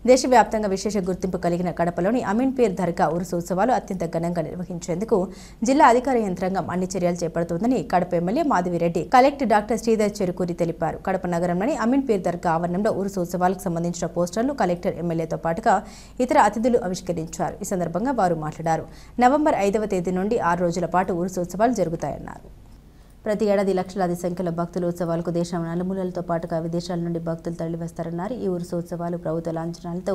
దేశవ్యాప్తంగా విశేష గుర్తింపు కలిగిన కడపలోని అమీన్పీర్ దర్గా ఉరుసోత్సవాలు అత్యంత ఘనంగా నిర్వహించేందుకు జిల్లా అధికార యంత్రాంగం అన్ని చర్యలు చేపడుతోందని Kadapa MLA Madhavi Reddy collector doctor Sridhar Cherukuri తెలిపారు. కడప నగరంలోని అమీన్పీర్ దర్గా ఆవరణంలో ఉరుసోత్సవాలకు సంబంధించిన పోస్టర్లు కలెక్టర్ ఎమ్మెల్యేతో పాటుగా ఇతర అతిథులు ఆవిష్కరించారు. ఈ సందర్భంగా వారు మాట్లాడారు. నవంబర్ 5వ తేదీ నుండి 6 రోజుల పాటు ఉరుసోత్సవాలు జరుగుతాయన్నారు. ప్రతి ఏడాది లక్షలాది సంఖ్యలో భక్తులు ఉత్సవాలకు దేశం నలుమూలలతో పాటుగా విదేశాల నుండి భక్తులు తరలివస్తారన్నారు. ఈ ఉరుసోత్సవాలు ప్రభుత్వ లాంఛనాలతో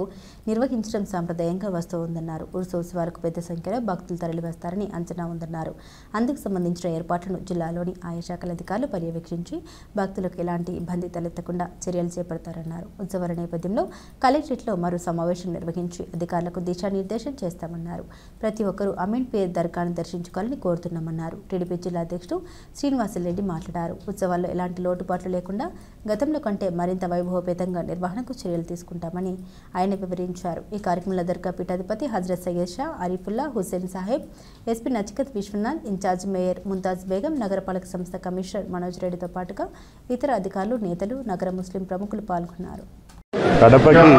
నిర్వహించడం సాంప్రదాయంగా వస్తూ ఉందన్నారు. ఉరుసోత్సవాలకు పెద్ద సంఖ్యలో భక్తులు తరలివస్తారని అంచనా ఉందన్నారు. అందుకు సంబంధించిన ఏర్పాట్లను జిల్లాలోని ఆయా శాఖల అధికారులు పర్యవేక్షించి భక్తులకు ఎలాంటి ఇబ్బంది తలెత్తకుండా చర్యలు చేపడతారన్నారు. ఉత్సవాల నేపథ్యంలో కలెక్టరేట్లో మరో సమావేశం నిర్వహించి అధికారులకు దిశానిర్దేశం చేస్తామన్నారు. ప్రతి ఒక్కరూ అమీన్పీర్ దర్గాను దర్శించుకోవాలని కోరుతున్నామన్నారు. టీడీపీ జిల్లా అధ్యక్షుడు శ్రీనివాసరెడ్డి మాట్లాడారు. ఉత్సవాల్లో ఎలాంటి లోటుపాట్లు లేకుండా గతంలో కంటే మరింత వైభవపేతంగా నిర్వహణకు చర్యలు తీసుకుంటామని ఆయన వివరించారు. ఈ కార్యక్రమంలో దర్గా పీఠాధిపతి Hazrat Syed Shah Arifullah Hussain Saheb, SP Nachiket Vishwanath, incharge mayor Mumtaz Begum, నగరపాలక సంస్థ కమిషనర్ మనోజ్ రెడ్డితో పాటుగా ఇతర అధికారులు, నేతలు, నగర ముస్లిం ప్రముఖులు పాల్గొన్నారు. కడపకి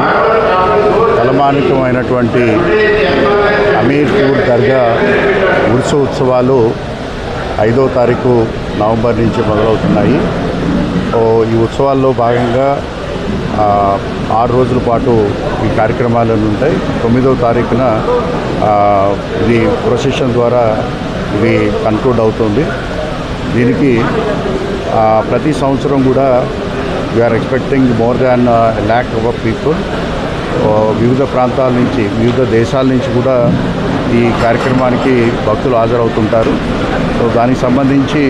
తలమానికమైనటువంటి అమీర్పూర్ దర్గా ఉత్సవాలు 5వ తారీఖు నవంబర్ నుంచి మొదలవుతున్నాయి. ఈ ఉత్సవాల్లో భాగంగా 6 రోజుల పాటు ఈ కార్యక్రమాలు ఉంటాయి. 9వ తారీఖున ఇది ప్రొసెషన్ ద్వారా ఇది కన్క్లూడ్ అవుతుంది. దీనికి ప్రతి సంవత్సరం కూడా we're expecting more than 1 lakh of people వివిధ ప్రాంతాల నుంచి, వివిధ దేశాల నుంచి కూడా ఈ కార్యక్రమానికి భక్తులు హాజరవుతుంటారు. సో దానికి సంబంధించి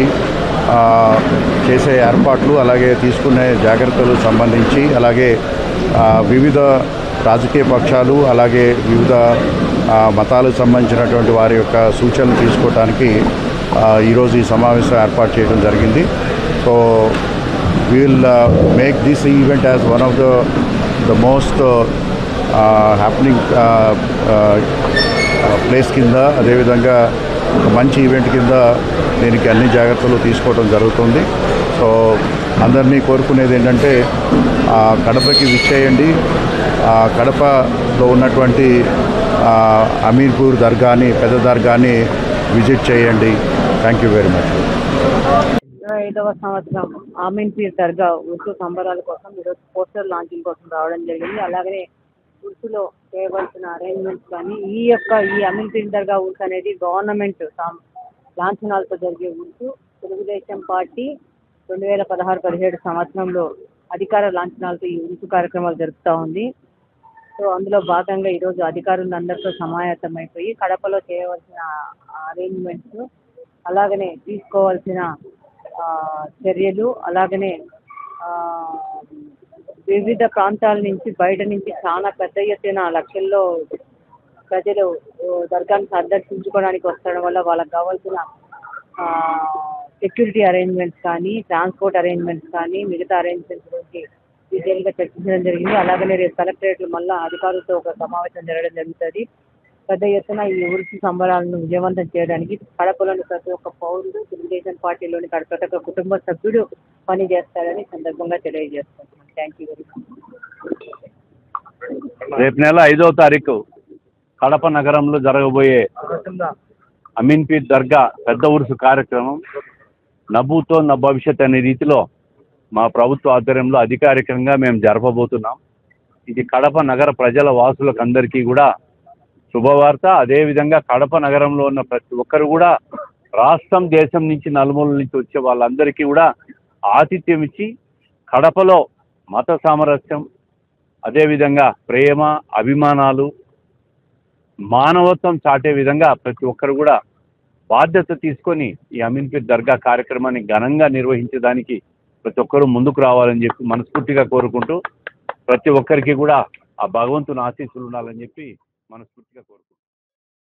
చేసే ఏర్పాట్లు, అలాగే తీసుకునే జాగ్రత్తలు సంబంధించి, అలాగే వివిధ రాజకీయ పక్షాలు, అలాగే వివిధ మతాలకు సంబంధించినటువంటి వారి యొక్క సూచనలు తీసుకోవడానికి ఈరోజు ఈ సమావేశం ఏర్పాటు చేయడం జరిగింది. So we will make this event as one of the most happening place కింద, అదేవిధంగా ఒక మంచి ఈవెంట్ కింద దీనికి అన్ని జాగ్రత్తలు తీసుకోవడం జరుగుతుంది. సో అందరినీ కోరుకునేది ఏంటంటే కడపకి విచ్చేయండి, కడపలో ఉన్నటువంటి అమీర్పూర్ దర్గాని, పెద్ద దర్గాని విజిట్ చేయండి. Thank you very much. 5వ సంవత్సరం అమీన్పీర్ దర్గా ఉర్సు సంబరాల కోసం ఈరోజు పోస్టర్ లాంచింగ్ కోసం రావడం జరిగింది. అలాగే ఉర్సులో చేయవలసిన అరేంజ్మెంట్స్ కానీ ఈ అమీన్పీర్ దర్గా ఉర్సు అనేది గవర్నమెంట్ లాంఛనాలతో జరిగే ఉర్సు. తెలుగుదేశం పార్టీ 2016-17 సంవత్సరంలో అధికార లాంఛనాలతో ఈ ఉర్సు కార్యక్రమాలు జరుపుతూ ఉంది. సో అందులో భాగంగా ఈరోజు అధికారులందరితో సమాయత్తమైపోయి కడపలో చేయవలసిన అరేంజ్మెంట్స్, అలాగనే తీసుకోవాల్సిన చర్యలు, అలాగనే వివిధ ప్రాంతాల నుంచి, బయట నుంచి చాలా పెద్ద ఎత్తున లక్షల్లో ప్రజలు దర్గాను సందర్శించుకోవడానికి వస్తడం వల్ల వాళ్ళకి కావాల్సిన సెక్యూరిటీ అరేంజ్మెంట్స్ కానీ, ట్రాన్స్పోర్ట్ అరేంజ్మెంట్స్ కానీ, మిగతా అరేంజ్మెంట్స్ గురించి డీటెయిల్గా చర్చించడం జరిగింది. అలాగనే రేపు కలెక్టరేట్లు మళ్ళీ అధికారులతో ఒక సమావేశం జరగడం జరుగుతుంది. పెద్ద ఎత్తున ఈ ఉరుసు సంబరాలను విజయవంతం చేయడానికి కడపలోని ప్రతి ఒక్క పౌరుడు, తెలుగుదేశం పార్టీలోని ప్రతి ఒక్క కుటుంబ సభ్యుడు పనిచేస్తారని సందర్భంగా తెలియజేస్తున్నాను. Thank you very much. రేపు నెల 5వ తారీఖు కడప నగరంలో జరగబోయే అమీన్పీర్ దర్గా పెద్ద ఉరుసు కార్యక్రమం నభూతో నా భవిష్యత్ అనే రీతిలో మా ప్రభుత్వ ఆధ్వర్యంలో అధికారికంగా మేము జరపబోతున్నాం. ఇది కడప నగర ప్రజల వాసులకు అందరికీ కూడా శుభవార్త. అదేవిధంగా కడప నగరంలో ఉన్న ప్రతి ఒక్కరు కూడా రాష్ట్రం, దేశం నుంచి, నలుమూలల నుంచి వచ్చే వాళ్ళందరికీ కూడా ఆతిథ్యం ఇచ్చి కడపలో మత సామరస్యం, అదేవిధంగా ప్రేమ, అభిమానాలు, మానవత్వం చాటే విధంగా ప్రతి ఒక్కరు కూడా బాధ్యత తీసుకొని ఈ అమీన్పీర్ దర్గా కార్యక్రమాన్ని ఘనంగా నిర్వహించడానికి ప్రతి ఒక్కరూ ముందుకు రావాలని చెప్పి మనస్ఫూర్తిగా కోరుకుంటూ, ప్రతి ఒక్కరికి కూడా ఆ భగవంతుని ఆశీస్సులు ఉండాలని చెప్పి మనస్ఫూర్తిగా కోరుకుంటున్నాను.